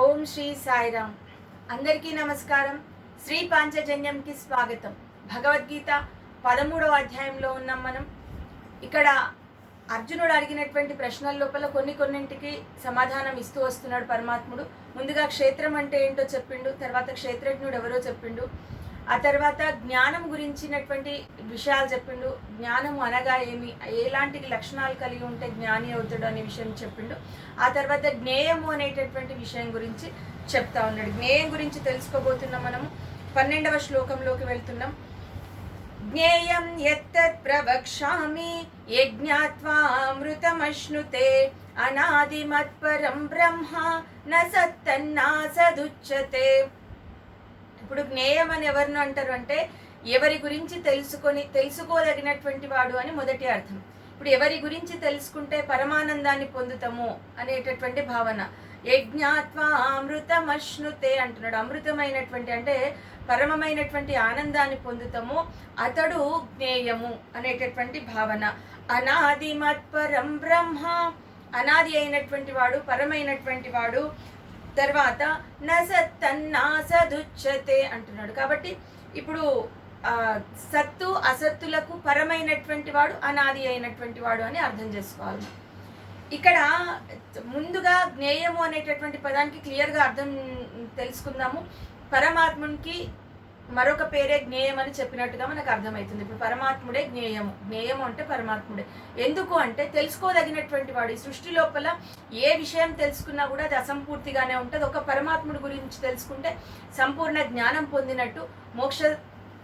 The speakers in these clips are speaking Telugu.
ఓం శ్రీ సాయిరామ్. అందరికీ నమస్కారం. శ్రీ పాంచజన్యంకి స్వాగతం. భగవద్గీత 13వ అధ్యాయంలో ఉన్నాం మనం. ఇక్కడ అర్జునుడు అడిగినటువంటి ప్రశ్నల లోపల కొన్నింటికి సమాధానం ఇస్తూ వస్తున్నాడు పరమాత్ముడు. ముందుగా క్షేత్రం అంటే ఏంటో చెప్పిండు, తర్వాత క్షేత్రజ్ఞుడు ఎవరో చెప్పిండు, ఆ తర్వాత జ్ఞానం గురించినటువంటి విషయాలు చెప్పిండు. జ్ఞానము అనగా ఏమి, ఎలాంటి లక్షణాలు కలిగి ఉంటే జ్ఞాని అవుతాడు అనే విషయం చెప్పిండు. ఆ తర్వాత జ్ఞేయము అనేటటువంటి విషయం గురించి చెప్తా ఉన్నాడు. జ్ఞేయం గురించి తెలుసుకోబోతున్నాం మనము. 12వ శ్లోకంలోకి వెళ్తున్నాం. జ్ఞేయం యత్తత్ ప్రవక్ష్యామి యజ్ఞాత్వా అమృతమశ్నుతే అనాదిమత్పరం బ్రహ్మ న సత్తన్నాసదుచ్యతే. ఇప్పుడు జ్ఞేయం అని ఎవరిని అంటారు అంటే ఎవరి గురించి తెలుసుకోదగినటువంటి వాడు అని మొదటి అర్థం. ఇప్పుడు ఎవరి గురించి తెలుసుకుంటే పరమానందాన్ని పొందుతాము అనేటటువంటి భావన. యజ్ఞాత్వా అమృతమశ్నుతే అంటున్నాడు. అమృతమైనటువంటి అంటే పరమమైనటువంటి ఆనందాన్ని పొందుతాము, అతడు జ్ఞేయము అనేటటువంటి భావన. అనాది మత్పరం బ్రహ్మ, అనాది అయినటువంటి వాడు, పరమైనటువంటి వాడు. తర్వాత నసత్తన్నాసదుచ్యతే అంటున్నాడు. కాబట్టి ఇప్పుడు సత్తు అసత్తులకు పరమైనటువంటి వాడు, అనాది అయినటువంటి వాడు అని అర్థం చేసుకోవాలి. ఇక్కడ ముందుగా జ్ఞేయము అనేటటువంటి పదానికి క్లియర్గా అర్థం తెలుసుకుందాము. పరమాత్మునికి మరొక పేరే జ్ఞేయం అని చెప్పినట్టుగా మనకు అర్థమవుతుంది. ఇప్పుడు పరమాత్ముడే జ్ఞేయము. జ్ఞేయము అంటే పరమాత్ముడే. ఎందుకు అంటే తెలుసుకోదగినటువంటి వాడు. ఈ సృష్టి లోపల ఏ విషయం తెలుసుకున్నా కూడా అది అసంపూర్తిగానే ఉంటుంది. ఒక పరమాత్ముడి గురించి తెలుసుకుంటే సంపూర్ణ జ్ఞానం పొందినట్టు, మోక్ష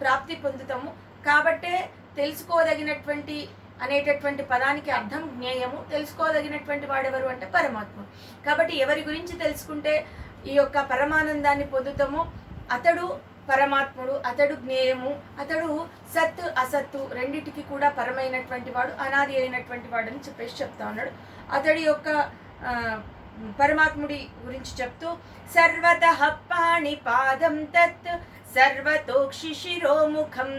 ప్రాప్తి పొందుతాము. కాబట్టే తెలుసుకోదగినటువంటి అనేటటువంటి పదానికి అర్థం జ్ఞేయము. తెలుసుకోదగినటువంటి వాడెవరు అంటే పరమాత్ముడు. కాబట్టి ఎవరి గురించి తెలుసుకుంటే ఈ యొక్క పరమానందాన్ని పొందుతామో అతడు పరమాత్ముడు, అతడు జ్ఞేయము, అతడు సత్ అసత్తు రెండిటికి కూడా పరమైనటువంటి వాడు, అనాది అయినటువంటి వాడు అని చెప్పేసి చెప్తా ఉన్నాడు. అతడి యొక్క పరమాత్ముడి గురించి చెప్తూ సర్వతః పాణిపాదం తత్ సర్వతోక్షిశిరోముఖం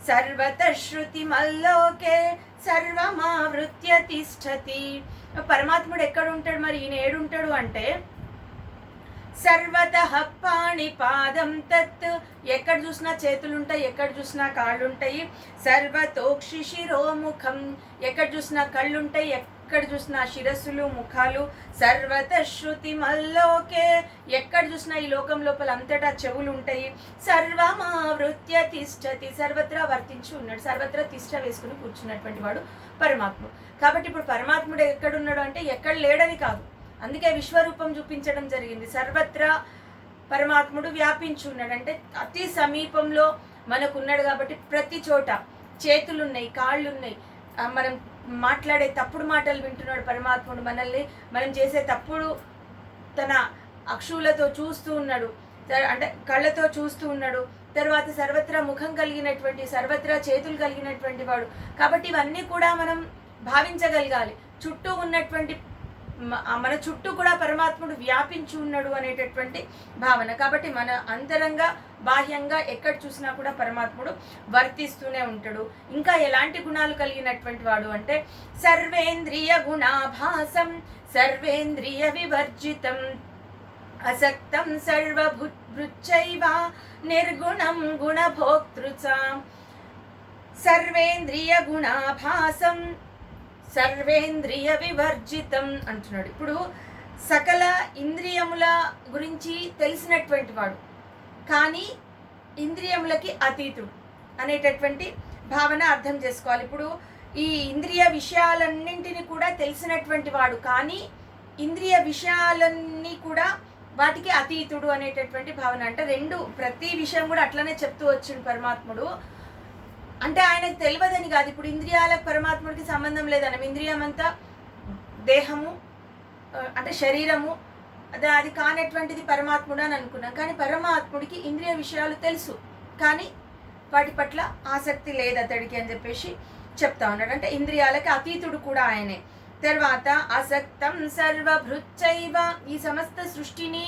సర్వతః శృతిమల్లోకే సర్వమావృత్య తిష్టతి. పరమాత్ముడు ఎక్కడ ఉంటాడు, మరి ఈయన ఏడుంటాడు అంటే సర్వతః పాణిపాదం తత్, ఎక్కడ చూసినా చేతులుంటాయి, ఎక్కడ చూసినా కాళ్ళుంటాయి. సర్వతోక్షిశిరోముఖం, ఎక్కడ చూసినా కళ్ళుంటాయి, ఎక్కడ చూసినా శిరస్సులు ముఖాలు. సర్వతః శృతిమల్లోకే, ఎక్కడ చూసినా ఈ లోకం లోపల అంతటా చెవులు ఉంటాయి. సర్వమావృత్య తిష్టతి, సర్వత్రా వర్తించి ఉన్నాడు, సర్వత్రా తిష్ట వేసుకుని కూర్చున్నటువంటి వాడు పరమాత్ముడు. కాబట్టి ఇప్పుడు పరమాత్ముడు ఎక్కడున్నాడు అంటే ఎక్కడ లేడని కాదు, అందుకే విశ్వరూపం చూపించడం జరిగింది. సర్వత్రా పరమాత్ముడు వ్యాపించి ఉన్నాడు అంటే అతి సమీపంలో మనకున్నాడు. కాబట్టి ప్రతి చోట చేతులున్నాయి, కాళ్ళున్నాయి, మనం మాట్లాడే తప్పుడు మాటలు వింటున్నాడు పరమాత్ముడు. మనల్ని మనం చేసే తప్పుడు తన అక్షులతో చూస్తూ ఉన్నాడు, అంటే కళ్ళతో చూస్తూ ఉన్నాడు. తర్వాత సర్వత్రా ముఖం కలిగినటువంటి, సర్వత్రా చేతులు కలిగినటువంటి వాడు. కాబట్టి ఇవన్నీ కూడా మనం భావించగలగాలి. చుట్టూ ఉన్నటువంటి మన చుట్టూ కూడా పరమాత్ముడు వ్యాపించి ఉన్నాడు అనేటటువంటి భావన. కాబట్టి మన అంతరంగా బాహ్యంగా ఎక్కడ చూసినా కూడా పరమాత్ముడు వర్తిస్తూనే ఉంటాడు. ఇంకా ఎలాంటి గుణాలు కలిగినటువంటి వాడు అంటే సర్వేంద్రియ గుణాభాసం సర్వేంద్రియ వివర్జితం అసక్తం సర్వభృచ్చైవ నిర్గుణం గుణభోక్తృచ. సర్వేంద్రియ గుణాభాసం సర్వేంద్రియ వివర్జితం అంటున్నాడు. ఇప్పుడు సకల ఇంద్రియముల గురించి తెలిసినటువంటి వాడు, కానీ ఇంద్రియములకి అతీతుడు అనేటటువంటి భావన అర్థం చేసుకోవాలి. ఇప్పుడు ఈ ఇంద్రియ విషయాలన్నింటినీ కూడా తెలిసినటువంటి వాడు, కానీ ఇంద్రియ విషయాలన్నీ కూడా వాటికి అతీతుడు అనేటటువంటి భావన. అంటే రెండు, ప్రతి విషయం కూడా అట్లనే చెప్తూ వచ్చిండు పరమాత్ముడు. అంటే ఆయనకు తెలియదని కాదు. ఇప్పుడు ఇంద్రియాలకు పరమాత్ముడికి సంబంధం లేదన్న. ఇంద్రియం అంతా దేహము అంటే శరీరము, అది కానటువంటిది పరమాత్ముడు అని అనుకున్నాం. కానీ పరమాత్ముడికి ఇంద్రియ విషయాలు తెలుసు, కానీ వాటి పట్ల ఆసక్తి లేదు అతడికి అని చెప్పేసి చెప్తా ఉన్నాడు. అంటే ఇంద్రియాలకి అతీతుడు కూడా ఆయనే. తర్వాత అసక్తం సర్వభృచ్చైవ, ఈ సమస్త సృష్టిని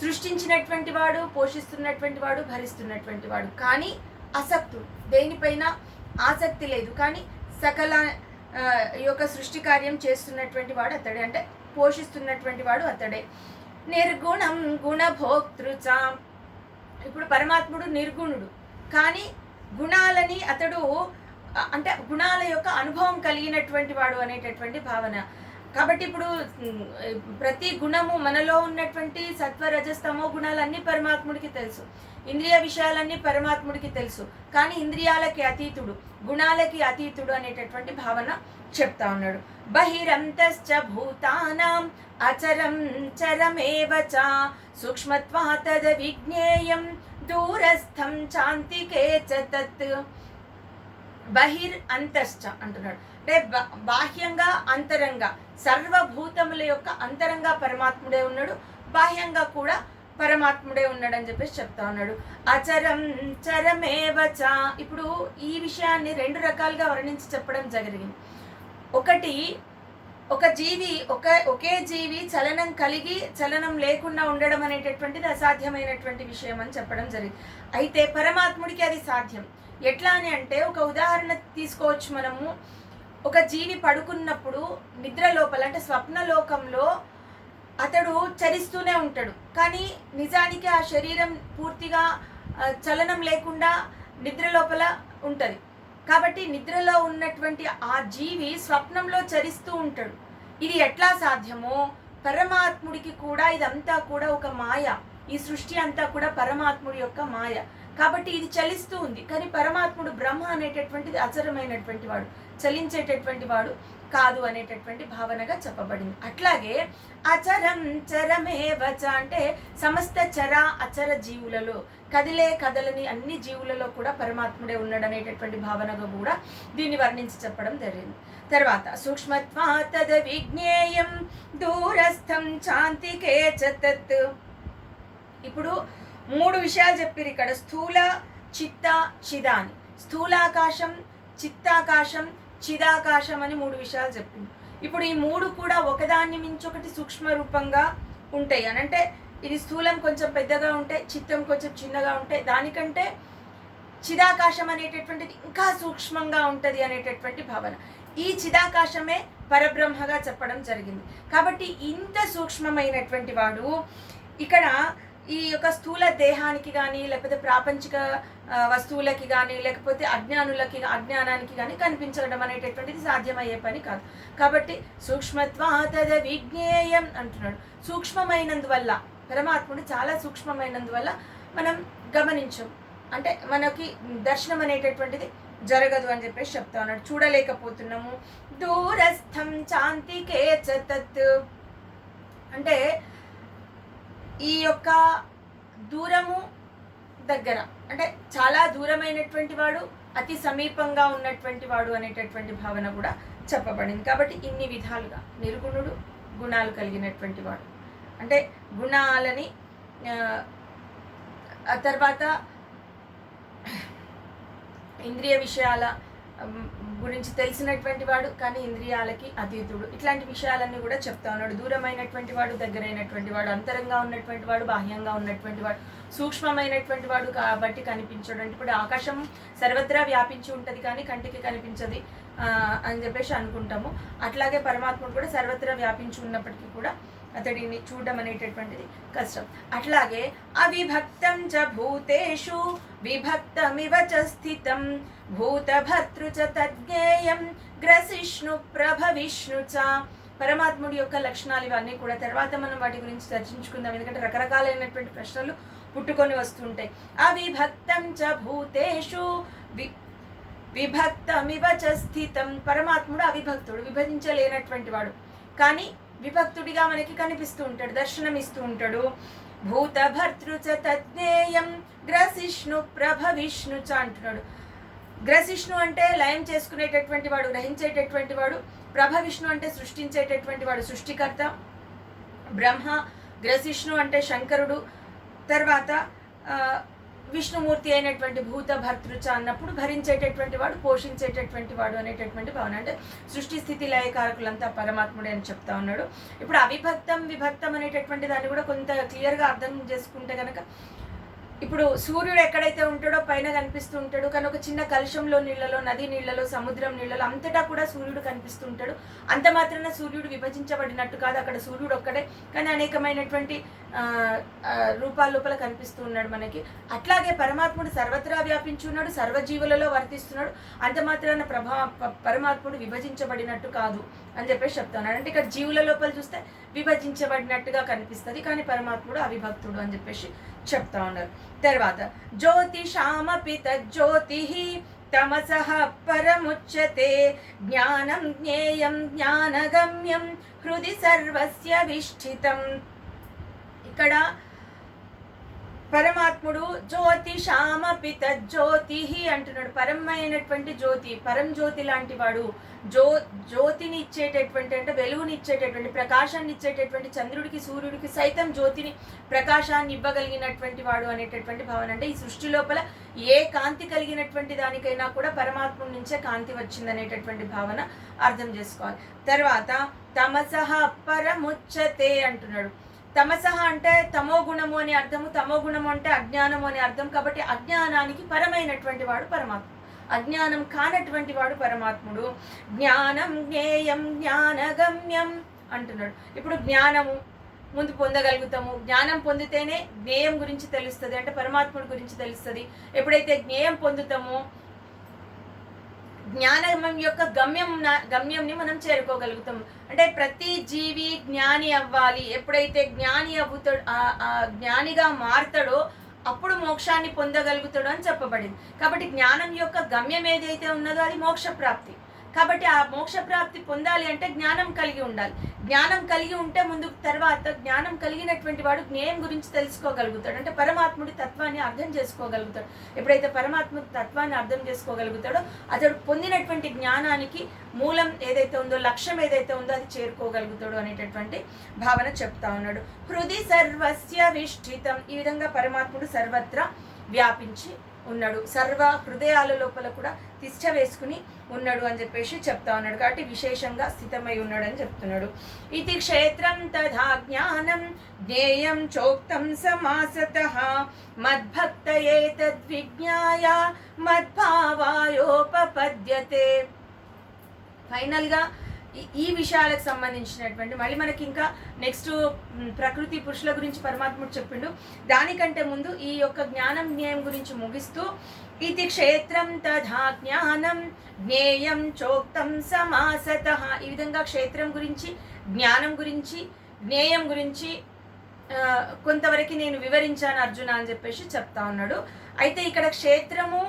సృష్టించినటువంటి వాడు, పోషిస్తున్నటువంటి వాడు, భరిస్తున్నటువంటి వాడు, కానీ అసక్తుడు, దేనిపైన ఆసక్తి లేదు, కానీ సకల ఈ యొక్క సృష్టి కార్యం చేస్తున్నటువంటి వాడు అతడే, అంటే పోషిస్తున్నటువంటి వాడు అతడే. నిర్గుణం గుణభోక్తృచ. ఇప్పుడు పరమాత్ముడు నిర్గుణుడు, కానీ గుణాలని అతడు అంటే గుణాల యొక్క అనుభవం కలిగినటువంటి వాడు అనేటటువంటి భావన. కాబట్టి ఇప్పుడు ప్రతి గుణము మనలో ఉన్నటువంటి సత్వ రజస్తమో గుణాలన్నీ పరమాత్ముడికి తెలుసు, ఇంద్రియ విషయాలన్నీ పరమాత్ముడికి తెలుసు, కానీ ఇంద్రియాలకి అతీతుడు, గుణాలకి అతీతుడు అనేటటువంటి భావన చెప్తా ఉన్నాడు. బహిరంతశ్చ భూతానాం అచరం చరమేవ చ సూక్ష్మత్వాత్ తద్ విజ్ఞేయం దూరస్థం చాంతికే చ తత్. బహిర్ అంతశ్చ అంటున్నాడు, అంటే బాహ్యంగా అంతరంగా సర్వభూతముల యొక్క అంతరంగా పరమాత్ముడే ఉన్నాడు, బాహ్యంగా కూడా పరమాత్ముడే ఉన్నాడు అని చెప్పేసి చెప్తా ఉన్నాడు. అచరం చరమేవ చ. ఇప్పుడు ఈ విషయాన్ని రెండు రకాలుగా వర్ణించి చెప్పడం జరిగింది. ఒకటి, ఒక జీవి ఒకే జీవి చలనం కలిగి చలనం లేకుండా ఉండడం అనేటటువంటిది అసాధ్యమైనటువంటి విషయం అని చెప్పడం జరిగింది. అయితే పరమాత్ముడికి అది సాధ్యం. ఎట్లా అని అంటే, ఒక ఉదాహరణ తీసుకోవచ్చు మనము. ఒక జీవి పడుకున్నప్పుడు నిద్ర లోపల అంటే స్వప్నలోకంలో అతడు చరిస్తూనే ఉంటాడు, కానీ నిజానికి ఆ శరీరం పూర్తిగా చలనం లేకుండా నిద్ర లోపల ఉంటుంది. కాబట్టి నిద్రలో ఉన్నటువంటి ఆ జీవి స్వప్నంలో చరిస్తూ ఉంటాడు. ఇది ఎట్లా సాధ్యమో పరమాత్ముడికి కూడా ఇదంతా కూడా ఒక మాయ. ఈ సృష్టి అంతా కూడా పరమాత్ముడి యొక్క మాయ. కాబట్టి ఇది చలిస్తూ ఉంది, కానీ పరమాత్ముడు బ్రహ్మ అనేటటువంటిది అచరమైనటువంటి వాడు, చలించేటటువంటి వాడు కాదు అనేటటువంటి భావనగా చెప్పబడింది. అట్లాగే అచరం చరమేవచ అంటే సమస్త చర అచర జీవులలో, కదిలే కదలని అన్ని జీవులలో కూడా పరమాత్ముడే ఉన్నాడు అనేటటువంటి భావనగా కూడా దీన్ని వర్ణించి చెప్పడం జరిగింది. తర్వాత సూక్ష్మత్వాత్ తద్ విజ్ఞేయం దూరస్థం చాంతికే చ తత్. ఇప్పుడు మూడు విషయాలు చెప్పారు ఇక్కడ, స్థూల చిత్త చిదాని. స్థూలాకాశం, చిత్తాకాశం, చిదాకాశం అని మూడు విషయాలు చెప్పింది. ఇప్పుడు ఈ మూడు కూడా ఒకదాన్ని మించి ఒకటి సూక్ష్మ రూపంగా ఉంటాయి అని అంటే, ఇది స్థూలం కొంచెం పెద్దగా ఉంటే, చిత్తం కొంచెం చిన్నగా ఉంటే, దానికంటే చిదాకాశం అనేటటువంటిది ఇంకా సూక్ష్మంగా ఉంటుంది అనేటటువంటి భావన. ఈ చిదాకాశమే పరబ్రహ్మగా చెప్పడం జరిగింది. కాబట్టి ఇంత సూక్ష్మమైనటువంటి వాడు ఇక్కడ ఈ యొక్క స్థూల దేహానికి కానీ, లేకపోతే ప్రాపంచిక వస్తువులకి కానీ, లేకపోతే అజ్ఞానానికి కానీ కనిపించడం అనేటటువంటిది సాధ్యమయ్యే పని కాదు. కాబట్టి సూక్ష్మత్వాత్ తద్ విజ్ఞేయం అంటున్నాడు. సూక్ష్మమైనందువల్ల, పరమాత్ముడు చాలా సూక్ష్మమైనందువల్ల మనం గమనించం, అంటే మనకి దర్శనం అనేటటువంటిది జరగదు అని చెప్పేసి చెప్తా ఉన్నాడు. చూడలేకపోతున్నాము. దూరస్థం చాంతికే చ తత్ అంటే ఈ యొక్క దూరము దగ్గర అంటే చాలా దూరమైనటువంటి వాడు, అతి సమీపంగా ఉన్నటువంటి వాడు అనేటటువంటి భావన కూడా చెప్పబడింది. కాబట్టి ఇన్ని విధాలుగా నిర్గుణుడు, గుణాలు కలిగినటువంటి వాడు అంటే గుణాలని ఆ తర్వాత ఇంద్రియ విషయాల గురించి తెలిసినటువంటి వాడు, కానీ ఇంద్రియాలకి అతీతుడు. ఇట్లాంటి విషయాలన్నీ కూడా చెప్తా ఉన్నాడు. దూరమైనటువంటి వాడు, దగ్గరైనటువంటి వాడు, అంతరంగా ఉన్నటువంటి వాడు, బాహ్యంగా ఉన్నటువంటి వాడు, సూక్ష్మమైనటువంటి వాడు కాబట్టి కనిపించడు. అంటే ఇప్పుడు ఆకాశం సర్వత్రా వ్యాపించి ఉంటుంది, కానీ కంటికి కనిపించదు అని చెప్పేసి అనుకుంటాము. అట్లాగే పరమాత్ముడు కూడా సర్వత్రా వ్యాపించి ఉన్నప్పటికీ కూడా అతడిని చూడడం అనేటటువంటిది కష్టం. అట్లాగే అవిభక్తం చ భూతేషు విభక్తమివ చ స్థితం భూతభర్తృ చ తజ్ఞేయం గ్రసిష్ణు ప్రభవిష్ణు చ. పరమాత్ముడి యొక్క లక్షణాలు ఇవన్నీ కూడా తర్వాత మనం వాటి గురించి చర్చించుకుందాం, ఎందుకంటే రకరకాలైనటువంటి ప్రశ్నలు పుట్టుకొని వస్తుంటాయి. అవిభక్తం చ భూతేషు విభక్తమివ చ స్థితం. పరమాత్ముడు అవిభక్తుడు, విభజించలేనటువంటి వాడు, కానీ విభక్తుడిగా మనకి కనిపిస్తూ ఉంటాడు, దర్శనం ఇస్తూ ఉంటాడు. భూతభర్తృ చ తజ్ఞేయం గ్రసిష్ణు ప్రభవిష్ణు చ అంటున్నాడు. గ్రసిష్ణు అంటే లయం చేసుకునేటటువంటి వాడు, గ్రహించేటటువంటి వాడు. ప్రభవిష్ణు అంటే సృష్టించేటటువంటి వాడు, సృష్టికర్త బ్రహ్మ. గ్రసిష్ణు అంటే శంకరుడు. తర్వాత విష్ణుమూర్తి అయినటువంటి భూత భర్తృచ అన్నప్పుడు భరించేటటువంటి వాడు, పోషించేటటువంటి వాడు అనేటటువంటి భావన. అంటే సృష్టి స్థితి లయకారకులంతా పరమాత్ముడే అని చెప్తా ఉన్నాడు. ఇప్పుడు అవిభక్తం విభక్తం అనేటటువంటి దాన్ని కూడా కొంత క్లియర్గా అర్థం చేసుకుంటే కనుక ఇప్పుడు సూర్యుడు ఎక్కడైతే ఉంటాడో పైన కనిపిస్తూ ఉంటాడు, కానీ ఒక చిన్న కలుషంలో నీళ్ళలో, నది నీళ్ళలో, సముద్రం నీళ్ళలో అంతటా కూడా సూర్యుడు కనిపిస్తూ ఉంటాడు. అంత మాత్రాన సూర్యుడు విభజించబడినట్టు కాదు, అక్కడ సూర్యుడు ఒక్కడే కానీ అనేకమైనటువంటి రూపాల లోపల కనిపిస్తూ ఉన్నాడు మనకి. అట్లాగే పరమాత్ముడు సర్వత్రా వ్యాపించి ఉన్నాడు, సర్వజీవులలో వర్తిస్తున్నాడు. అంత మాత్రాన పరమాత్ముడు విభజించబడినట్టు కాదు అని చెప్పేసి చెప్తున్నాడు. అంటే ఇక్కడ జీవుల లోపల చూస్తే విభజించబడినట్టుగా కనిపిస్తుంది, కానీ పరమాత్ముడు అవిభక్తుడు అని చెప్పేసి చెప్తా ఉన్నారు. తర్వాత జ్యోతిషామపి తజ్జ్యోతి తమసః పరముచ్యతే జ్ఞానం జ్ఞేయం జ్ఞానగమ్యం హృది సర్వస్య విష్ఠితం. ఇక్కడ పరమాత్ముడు జ్యోతిషామపి తజ్జ్యోతి అంటున్నాడు. పరమైనటువంటి జ్యోతి, పరం జ్యోతి లాంటి వాడు, జ్యోతిని ఇచ్చేటటువంటి అంటే వెలుగుని ఇచ్చేటటువంటి, ప్రకాశాన్ని ఇచ్చేటటువంటి చంద్రుడికి సూర్యుడికి సైతం జ్యోతిని ప్రకాశాన్ని ఇవ్వగలిగినటువంటి వాడు అనేటటువంటి భావన. అంటే ఈ సృష్టి లోపల ఏ కాంతి కలిగినటువంటి దానికైనా కూడా పరమాత్మ నుంచే కాంతి వచ్చిందనేటటువంటి భావన అర్థం చేసుకోవాలి. తర్వాత తమసః పరముచ్యతే అంటున్నాడు. తమసః అంటే తమో గుణము అని అర్థము, తమో గుణము అంటే అజ్ఞానము అని అర్థం. కాబట్టి అజ్ఞానానికి పరమైనటువంటి వాడు పరమాత్మ, అజ్ఞానం కానటువంటి వాడు పరమాత్ముడు. జ్ఞానం జ్ఞేయం జ్ఞానగమ్యం అంటున్నాడు. ఇప్పుడు జ్ఞానము ముందు పొందగలుగుతాము, జ్ఞానం పొందితేనే జ్ఞేయం గురించి తెలుస్తుంది, అంటే పరమాత్ముడి గురించి తెలుస్తుంది. ఎప్పుడైతే జ్ఞేయం పొందుతామో జ్ఞానం యొక్క గమ్యంని మనం చేరుకోగలుగుతాం. అంటే ప్రతి జీవి జ్ఞాని అవ్వాలి. ఎప్పుడైతే జ్ఞాని అవుతాడో, జ్ఞానిగా మారుతాడో అప్పుడు మోక్షాన్ని పొందగలుగుతాడు అని చెప్పబడింది. కాబట్టి జ్ఞానం యొక్క గమ్యం ఏదైతే ఉన్నదో అది మోక్ష ప్రాప్తి. కాబట్టి ఆ మోక్ష ప్రాప్తి పొందాలి అంటే జ్ఞానం కలిగి ఉండాలి. జ్ఞానం కలిగి ఉంటే ముందు తర్వాత జ్ఞానం కలిగినటువంటి వాడు జ్ఞేయం గురించి తెలుసుకోగలుగుతాడు, అంటే పరమాత్ముడి తత్వాన్ని అర్థం చేసుకోగలుగుతాడు. ఎప్పుడైతే పరమాత్ముడి తత్వాన్ని అర్థం చేసుకోగలుగుతాడో అతడు పొందినటువంటి జ్ఞానానికి మూలం ఏదైతే ఉందో, లక్ష్యం ఏదైతే ఉందో అది చేరుకోగలుగుతాడు అనేటటువంటి భావన చెప్తా ఉన్నాడు. హృది సర్వస్య విష్ఠితం. ఈ విధంగా పరమాత్ముడు సర్వత్రా వ్యాపించి ఉన్నాడు, సర్వ హృదయాల లోపల కూడా తిష్ట వేసుకుని ఉన్నాడు అని చెప్పేసి చెప్తా ఉన్నాడు. కాబట్టి విశేషంగా స్థితమై ఉన్నాడు అని చెప్తున్నాడు. ఇది క్షేత్రం తథా జ్ఞానం జ్ఞేయం చోక్తం సమాసతః మద్భక్తయే తద్విజ్ఞాయ మద్భావాయోపపద్యతే. ఫైనల్గా ఈ విషయాలకు సంబంధించినటువంటి మళ్ళీ మనకి ఇంకా నెక్స్ట్ ప్రకృతి పురుషుల గురించి పరమాత్ముడు చెప్పిండు. దానికంటే ముందు ఈ యొక్క జ్ఞానం జ్ఞేయం గురించి ముగిస్తూ ఇది క్షేత్రం తథా జ్ఞానం జ్ఞేయం చోక్తం సమాసతః. ఈ విధంగా క్షేత్రం గురించి, జ్ఞానం గురించి, జ్ఞేయం గురించి కొంతవరకు నేను వివరించాను అర్జున అని చెప్పేసి చెప్తా ఉన్నాడు. అయితే ఇక్కడ క్షేత్రము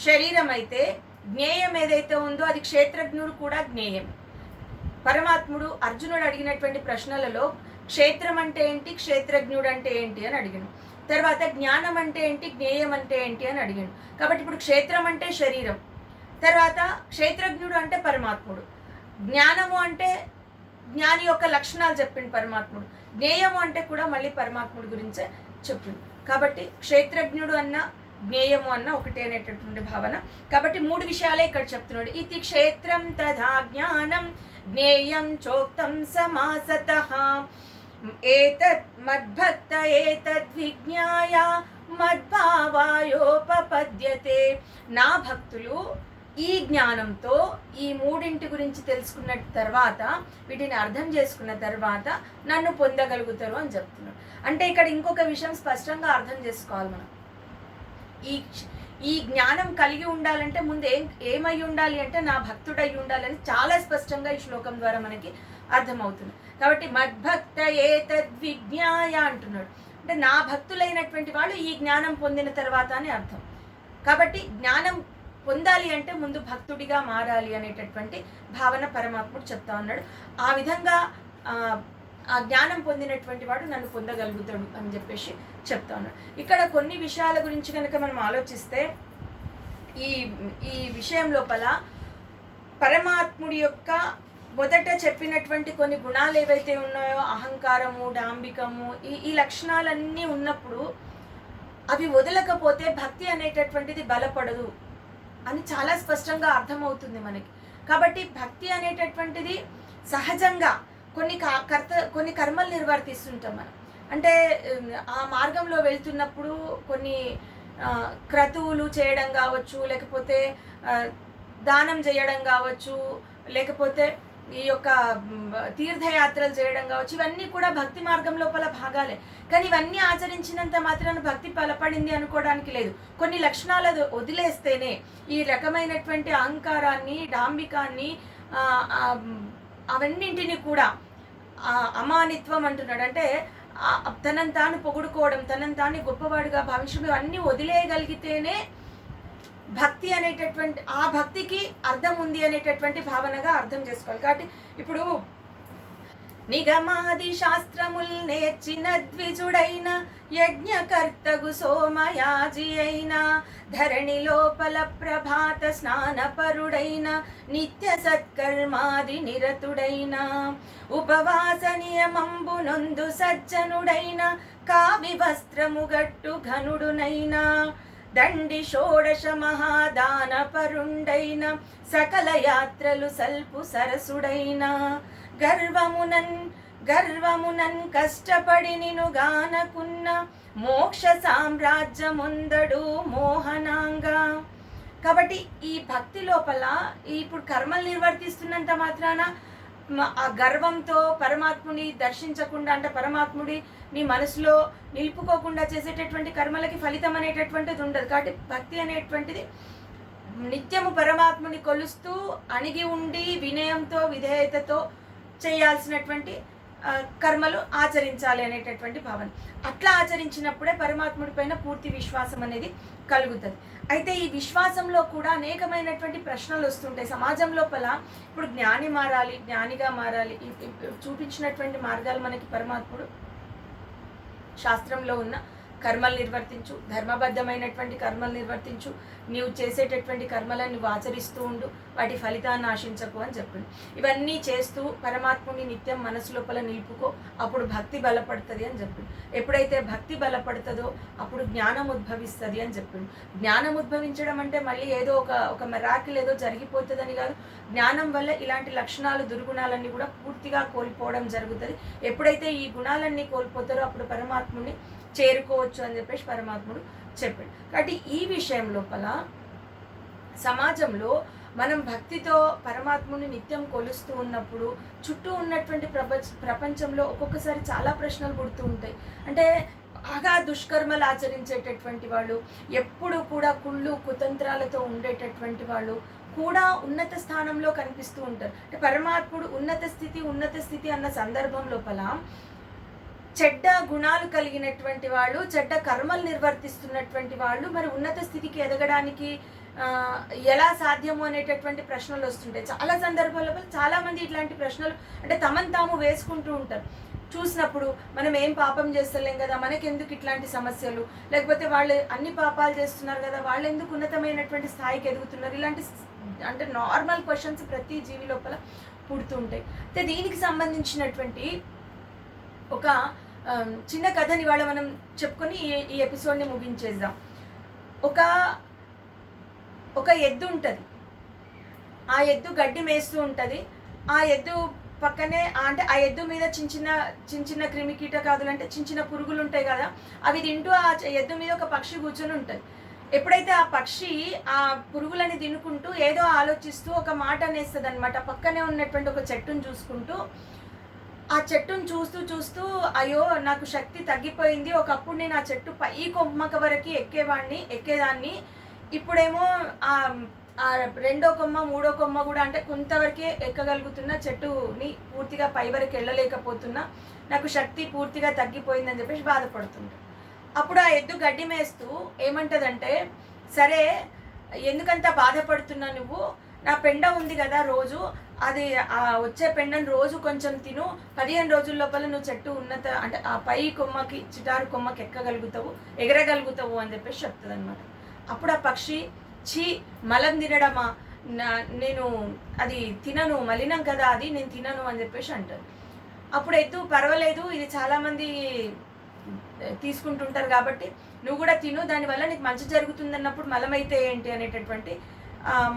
శరీరం అయితే జ్ఞేయం ఏదైతే ఉందో అది క్షేత్రజ్ఞుడు కూడా జ్ఞేయం. పరమాత్ముడు అర్జునుడు అడిగినటువంటి ప్రశ్నలలో క్షేత్రం అంటే ఏంటి, క్షేత్రజ్ఞుడు అంటే ఏంటి అని అడిగాను. తర్వాత జ్ఞానం అంటే ఏంటి, జ్ఞేయం అంటే ఏంటి అని అడిగాను. కాబట్టి ఇప్పుడు క్షేత్రం అంటే శరీరం, తర్వాత క్షేత్రజ్ఞుడు అంటే పరమాత్ముడు, జ్ఞానము అంటే జ్ఞాని యొక్క లక్షణాలు చెప్పిండు పరమాత్ముడు, జ్ఞేయము అంటే కూడా మళ్ళీ పరమాత్ముడి గురించే చెప్పిండు. కాబట్టి క్షేత్రజ్ఞుడు అన్న జ్ఞేయము అన్న ఒకటే అనేటటువంటి భావన. కాబట్టి మూడు విషయాలే ఇక్కడ చెప్తున్నాడు. ఇది క్షేత్రం తథా జ్ఞానం జ్ఞేయం చోక్తం సమాసతః ఏతత్ మద్భక్త ఏతద్విజ్ఞాయ మద్భావాయోపపద్యతే. నా భక్తులు ఈ జ్ఞానంతో ఈ మూడింటి గురించి తెలుసుకున్న తర్వాత, వీటిని అర్థం చేసుకున్న తర్వాత నన్ను పొందగలుగుతారు అని చెప్తున్నాడు. అంటే ఇక్కడ ఇంకొక విషయం స్పష్టంగా అర్థం చేసుకోవాలి మనం. ఈ జ్ఞానం కలిగి ఉండాలంటే ముందు ఏమై ఉండాలి అంటే నా భక్తుడై ఉండాలని చాలా స్పష్టంగా ఈ శ్లోకం ద్వారా మనకి అర్థమవుతుంది. కాబట్టి మద్భక్త ఏతద్విజ్ఞాయ అంటున్నాడు. అంటే నా భక్తులైనటువంటి వాళ్ళు ఈ జ్ఞానం పొందిన తర్వాత అని అర్థం. కాబట్టి జ్ఞానం పొందాలి అంటే ముందు భక్తుడిగా మారాలి అనేటటువంటి భావన పరమాత్ముడు చెప్తా ఉన్నాడు. ఆ విధంగా ఆ జ్ఞానం పొందినటువంటి వాడు నన్ను పొందగలుగుతాడు అని చెప్పేసి చెప్తా ఉన్నాడు. ఇక్కడ కొన్ని విషయాల గురించి కనుక మనం ఆలోచిస్తే ఈ విషయం లోపల పరమాత్ముడి యొక్క మొదట చెప్పినటువంటి కొన్ని గుణాలు ఏవైతే ఉన్నాయో, అహంకారము, డాంబికము, ఈ లక్షణాలన్నీ ఉన్నప్పుడు అవి వదలకపోతే భక్తి అనేటటువంటిది బలపడదు అని చాలా స్పష్టంగా అర్థమవుతుంది మనకి. కాబట్టి భక్తి అనేటటువంటిది సహజంగా కొన్ని కర్మలు నిర్వర్తిస్తుంటాం మనం. అంటే ఆ మార్గంలో వెళ్తున్నప్పుడు కొన్ని క్రతువులు చేయడం కావచ్చు, లేకపోతే దానం చేయడం కావచ్చు, లేకపోతే ఈ యొక్క తీర్థయాత్రలు చేయడం కావచ్చు, ఇవన్నీ కూడా భక్తి మార్గం లోపల భాగాలే. కానీ ఇవన్నీ ఆచరించినంత మాత్రాన భక్తి బలపడింది అనుకోవడానికి లేదు. కొన్ని లక్షణాలు వదిలేస్తేనే ఈ రకమైనటువంటి అహంకారాన్ని, డాంబికాన్ని, అవన్నింటినీ కూడా అమానిత్వం అంటున్నాడు. అంటే తనని తాను పొగుడుకోవడం, తనని తాను గొప్పవాడుగా భావించడం, అన్నీ వదిలేయగలిగితేనే భక్తి అనేటటువంటి, ఆ భక్తికి అర్థం ఉంది అనేటటువంటి భావనగా అర్థం చేసుకోవాలి. కాబట్టి ఇప్పుడు నిగమాది శాస్త్రముల్ నేర్చిన ద్విజుడైన యజ్ఞకర్తగు సోమయాజి అయిన ధరణి లోపల ప్రభాత స్నానపరుడైన నిత్య సత్కర్మాది నిరతుడైన ఉపవాస నియమంబు నొందు సజ్జనుడైన కావి వస్త్రముగట్టు ఘనుడునైనా దండి షోడశ మహాదాన పరుండైన సకల యాత్రలు సల్పు సరసుడైన గర్వమునన్ కష్టపడి నిను గానకున్న మోక్ష సామ్రాజ్యముందడు మోహనాంగా. కాబట్టి ఈ భక్తి లోపల ఇప్పుడు కర్మలు నిర్వర్తిస్తున్నంత మాత్రాన ఆ గర్వంతో పరమాత్ముని దర్శించకుండా, అంటే పరమాత్ముడి నీ మనసులో నిలుపుకోకుండా చేసేటటువంటి కర్మలకి ఫలితం అనేటటువంటిది ఉండదు. కాబట్టి భక్తి అనేటువంటిది నిత్యము పరమాత్ముని కొలుస్తూ అణిగి ఉండి వినయంతో విధేయతతో చేయాల్సినటువంటి కర్మలు ఆచరించాలి అనేటటువంటి భావన. అట్లా ఆచరించినప్పుడే పరమాత్ముడి పైన పూర్తి విశ్వాసం అనేది కలుగుతుంది. అయితే ఈ విశ్వాసంలో కూడా అనేకమైనటువంటి ప్రశ్నలు వస్తుంటాయి సమాజం లోపల. ఇప్పుడు జ్ఞాని మారాలి, జ్ఞానిగా మారాలి, చూపించినటువంటి మార్గాలు మనకి పరమాత్ముడు శాస్త్రంలో ఉన్న కర్మలు నిర్వర్తించు, ధర్మబద్ధమైనటువంటి కర్మలు నిర్వర్తించు, నీవు చేసేటటువంటి కర్మలను నువ్వు ఆచరిస్తూ ఉండు, వాటి ఫలితాన్ని ఆశించకు అని చెప్పింది. ఇవన్నీ చేస్తూ పరమాత్ముని నిత్యం మనసు లోపల నిలుపుకో, అప్పుడు భక్తి బలపడుతుంది అని చెప్పింది. ఎప్పుడైతే భక్తి బలపడుతుందో అప్పుడు జ్ఞానం ఉద్భవిస్తుంది అని చెప్పింది. జ్ఞానం ఉద్భవించడం అంటే మళ్ళీ ఏదో ఒక మెరాకిల్ ఏదో జరిగిపోతుందని కాదు. జ్ఞానం వల్ల ఇలాంటి లక్షణాలు, దుర్గుణాలన్నీ కూడా పూర్తిగా కోల్పోవడం జరుగుతుంది. ఎప్పుడైతే ఈ గుణాలన్నీ కోల్పోతారో అప్పుడు పరమాత్ముని చేరుకోవచ్చు అని చెప్పేసి పరమాత్ముడు చెప్పాడు. కాబట్టి ఈ విషయం లోపల సమాజంలో మనం భక్తితో పరమాత్ముని నిత్యం కొలుస్తూ ఉన్నప్పుడు చుట్టూ ఉన్నటువంటి ప్రపంచంలో ఒక్కొక్కసారి చాలా ప్రశ్నలు పుడుతూ ఉంటాయి. అంటే బాగా దుష్కర్మలు ఆచరించేటటువంటి వాళ్ళు, ఎప్పుడు కూడా కుళ్ళు కుతంత్రాలతో ఉండేటటువంటి వాళ్ళు కూడా ఉన్నత స్థానంలో కనిపిస్తూ ఉంటారు. అంటే పరమాత్ముడు ఉన్నత స్థితి అన్న సందర్భం లోపల చెడ్డ గుణాలు కలిగినటువంటి వాళ్ళు, చెడ్డ కర్మలు నిర్వర్తిస్తున్నటువంటి వాళ్ళు మరి ఉన్నత స్థితికి ఎదగడానికి ఎలా సాధ్యము అనేటటువంటి ప్రశ్నలు వస్తుంటాయి. చాలా సందర్భాల్లో చాలామంది ఇట్లాంటి ప్రశ్నలు అంటే తమను తాము వేసుకుంటూ ఉంటారు. చూసినప్పుడు మనం ఏం పాపం చేస్తలేం కదా, మనకెందుకు ఇట్లాంటి సమస్యలు, లేకపోతే వాళ్ళు అన్ని పాపాలు చేస్తున్నారు కదా, వాళ్ళు ఎందుకు ఉన్నతమైనటువంటి స్థాయికి ఎదుగుతున్నారు, ఇలాంటి అంటే నార్మల్ క్వశ్చన్స్ ప్రతి జీవి లోపల పుడుతూ ఉంటాయి. అయితే దీనికి సంబంధించినటువంటి ఒక చిన్న కథని ఇవాళ మనం చెప్పుకొని ఈ ఎపిసోడ్ని ముగించేద్దాం. ఒక ఎద్దు ఉంటుంది. ఆ ఎద్దు గడ్డి మేస్తూ ఉంటుంది. ఆ ఎద్దు పక్కనే అంటే ఆ ఎద్దు మీద చిన్న క్రిమి కీటకాదులు అంటే చిన్న పురుగులు ఉంటాయి కదా, అవి తింటూ ఆ ఎద్దు మీద ఒక పక్షి కూర్చొని ఉంటుంది. ఎప్పుడైతే ఆ పక్షి ఆ పురుగులని తినుకుంటూ ఏదో ఆలోచిస్తూ ఒక మాట అనేస్తుంది అనమాట. పక్కనే ఉన్నటువంటి ఒక చెట్టును చూసుకుంటూ, ఆ చెట్టును చూస్తూ అయ్యో నాకు శక్తి తగ్గిపోయింది, ఒకప్పుడు నేను ఆ చెట్టు పై కొమ్మక వరకు ఎక్కేదాన్ని, ఇప్పుడేమో ఆ రెండో కొమ్మ మూడో కొమ్మ కూడా అంటే కొంతవరకే ఎక్కగలుగుతున్నా, చెట్టుని పూర్తిగా పై వరకు వెళ్ళలేకపోతున్నా, నాకు శక్తి పూర్తిగా తగ్గిపోయిందని చెప్పేసి బాధపడుతుంటా. అప్పుడు ఆ ఎద్దు గడ్డి మేస్తూ ఏమంటదంటే, సరే ఎందుకంత బాధపడుతున్నా నువ్వు, నా పెండ ఉంది కదా రోజు, అది ఆ వచ్చే పెండను రోజు కొంచెం తిను, 15 రోజుల లోపల నువ్వు చెట్టు ఉన్నత అంటే ఆ పై కొమ్మకి చిటారు కొమ్మకి ఎగరగలుగుతావు అని చెప్పేసి చెప్తుంది అనమాట. అప్పుడు ఆ పక్షి మలం తినడమా, నేను అది తినను, మలినం కదా అది, నేను తినను అని చెప్పేసి అంటారు. అప్పుడు ఎద్దు పర్వాలేదు, ఇది చాలామంది తీసుకుంటుంటారు కాబట్టి నువ్వు కూడా తిను, దానివల్ల నీకు మంచి జరుగుతుంది అన్నప్పుడు మలమైతే ఏంటి అనేటటువంటి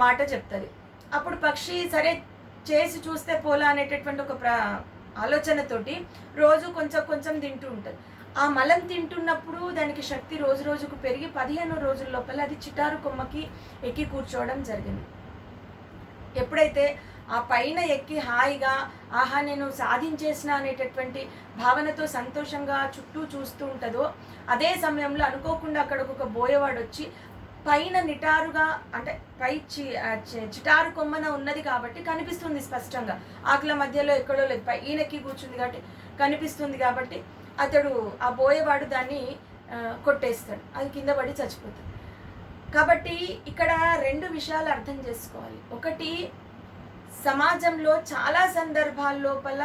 మాట చెప్తుంది. అప్పుడు పక్షి సరే చేసి చూస్తే పోలా అనేటటువంటి ఒక ఆలోచనతోటి రోజు కొంచెం తింటూ ఉంటుంది. ఆ మలం తింటున్నప్పుడు దానికి శక్తి రోజు రోజుకు పెరిగి 15 రోజుల లోపల అది చిటారు కొమ్మకి ఎక్కి కూర్చోవడం జరిగింది. ఎప్పుడైతే ఆ పైన ఎక్కి హాయిగా ఆహా నేను సాధించేసిన అనేటటువంటి భావనతో సంతోషంగా చుట్టూ చూస్తూ ఉంటుందో, అదే సమయంలో అనుకోకుండా అక్కడ ఒక బోయవాడు వచ్చి పైన నిటారుగా అంటే పై చిటారు కొమ్మన ఉన్నది కాబట్టి కనిపిస్తుంది స్పష్టంగా, ఆకుల మధ్యలో ఎక్కడో లేదు, పైనకి కూర్చుంది కాబట్టి కనిపిస్తుంది కాబట్టి అతడు ఆ బోయవాడు దాన్ని కొట్టేస్తాడు, అది కింద పడి చచ్చిపోతుంది. కాబట్టి ఇక్కడ 2 విషయాలు అర్థం చేసుకోవాలి. ఒకటి, సమాజంలో చాలా సందర్భాల లోపల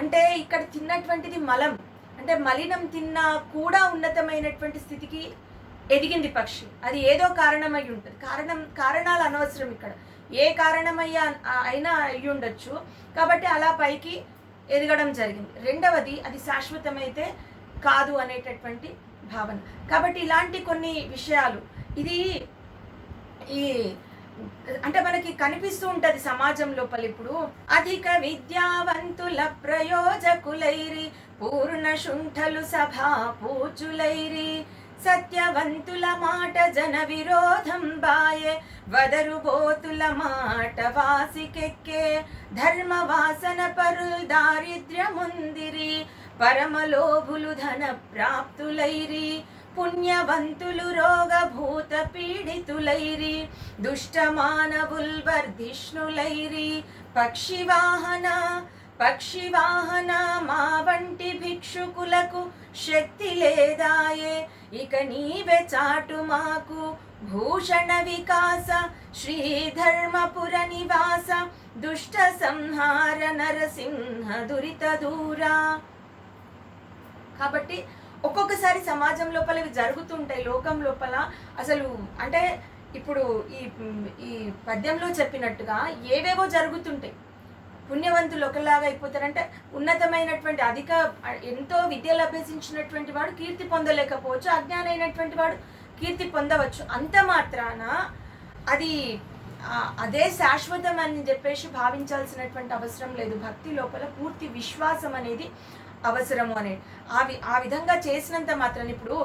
అంటే ఇక్కడ తిన్నటువంటిది మలం, అంటే మలినం తిన్నా కూడా ఉన్నతమైనటువంటి స్థితికి ఎదిగింది పక్షి. అది ఏదో కారణమై ఉంటుంది. కారణాలు అనవసరం ఇక్కడ, ఏ అయినా అయ్యి ఉండొచ్చు. కాబట్టి అలా పైకి ఎదగడం జరిగింది. రెండవది, అది శాశ్వతమైతే కాదు అనేటటువంటి భావన. కాబట్టి ఇలాంటి కొన్ని విషయాలు ఇది ఈ అంటే మనకి కనిపిస్తూ ఉంటుంది సమాజం లోపల. ఇప్పుడు అధిక విద్యావంతుల ప్రయోజకులైరి, పూర్ణ శుంఠలు సభా పూచులైరి, సత్యవంతుల మాట జన విరోధం బాయే, వదరు బోతుల మాట వాసికెక్కే, ధర్మ వాసన పరుల్ దారిద్ర్యముందిరి, పరమలోభులు ధన ప్రాప్తులైరి, పుణ్యవంతులు రోగభూత పీడితులైరి, దుష్ట మానవుల్ వర్ధిష్ణులైరి, పక్షివాహన మా వంటి భిక్షుకులకు శక్తి లేదాయే, ఇక నీవే చాటు మాకు భూషణ వికాస, శ్రీధర్మపుర నివాస, దుష్ట సంహార నరసింహ దురిత దూరా. కాబట్టి ఒక్కొక్కసారి సమాజం లోపల ఇవి జరుగుతుంటాయి. లోకం లోపల అసలు అంటే ఇప్పుడు ఈ పద్యంలో చెప్పినట్టుగా ఏవేవో జరుగుతుంటాయి. పుణ్యవంతులు ఒకలాగా అయిపోతారంటే ఉన్నతమైనటువంటి ఎంతో విద్యలు అభ్యసించినటువంటి వాడు కీర్తి పొందలేకపోవచ్చు, అజ్ఞానం అయినటువంటి వాడు కీర్తి పొందవచ్చు. అంత మాత్రాన అది అదే శాశ్వతం అని చెప్పేసి భావించాల్సినటువంటి అవసరం లేదు. భక్తి లోపల పూర్తి విశ్వాసం అనేది అవసరము అనేది ఆ విధంగా చేసినంత మాత్రం ఇప్పుడు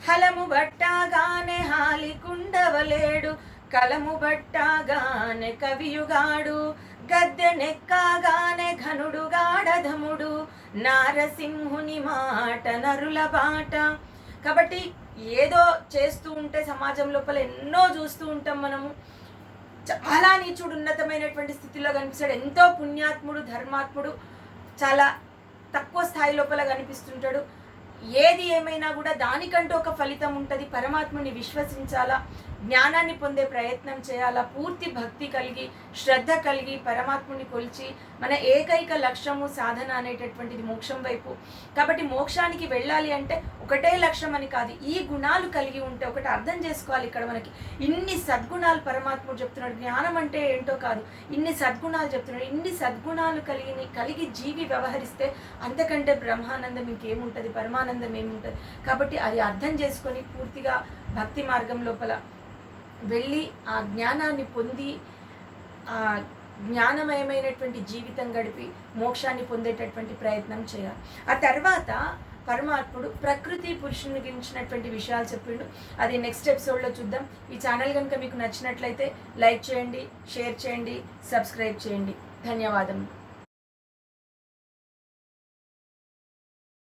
హలము బట్టాగానే హాలికుండవలేడు, కలము బట్టాగానే కవియుగాడు, గద్దె నెక్కాగానే ఘనుడుగాడధముడు, నారసింహుని మాట నరుల బాట. కాబట్టి ఏదో చేస్తూ ఉంటే సమాజం లోపల ఎన్నో చూస్తూ ఉంటాం మనము. చాలా నీచుడు ఉన్నతమైనటువంటి స్థితిలో కనిపిస్తాడు, ఎంతో పుణ్యాత్ముడు ధర్మాత్ముడు చాలా తక్కువ స్థాయి లోపల కనిపిస్తుంటాడు. ఏది ఏమైనా కూడా దానికంటూ ఒక ఫలితం ఉంటుంది. పరమాత్మని విశ్వసించాలా, జ్ఞానాన్ని పొందే ప్రయత్నం చేయాలా, పూర్తి భక్తి కలిగి శ్రద్ధ కలిగి పరమాత్ముని కొలిచి మన ఏకైక లక్ష్యము సాధన అనేటటువంటిది మోక్షం వైపు. కాబట్టి మోక్షానికి వెళ్ళాలి అంటే ఒకటే లక్ష్యం అని కాదు, ఈ గుణాలు కలిగి ఉంటే ఒకటి అర్థం చేసుకోవాలి. ఇక్కడ మనకి ఇన్ని సద్గుణాలు పరమాత్ముడు చెప్తున్నాడు. జ్ఞానం అంటే ఏంటో కాదు, ఇన్ని సద్గుణాలు చెప్తున్నాడు. ఇన్ని సద్గుణాలు కలిగి జీవి వ్యవహరిస్తే అంతకంటే బ్రహ్మానందం ఇంకేముంటుంది, పరమానందం ఏముంటుంది. కాబట్టి అది అర్థం చేసుకొని పూర్తిగా భక్తి మార్గం లోపల వెళ్ళి ఆ జ్ఞానాన్ని పొంది ఆ జ్ఞానమయమైనటువంటి జీవితం గడిపి మోక్షాన్ని పొందేటటువంటి ప్రయత్నం చేయాలి. ఆ తర్వాత పరమాత్ముడు ప్రకృతి పురుషుని గురించినటువంటి విషయాలు చెప్పిండు. అది నెక్స్ట్ ఎపిసోడ్లో చూద్దాం. ఈ ఛానల్ కనుక మీకు నచ్చినట్లయితే లైక్ చేయండి, షేర్ చేయండి, సబ్స్క్రైబ్ చేయండి. ధన్యవాదములు.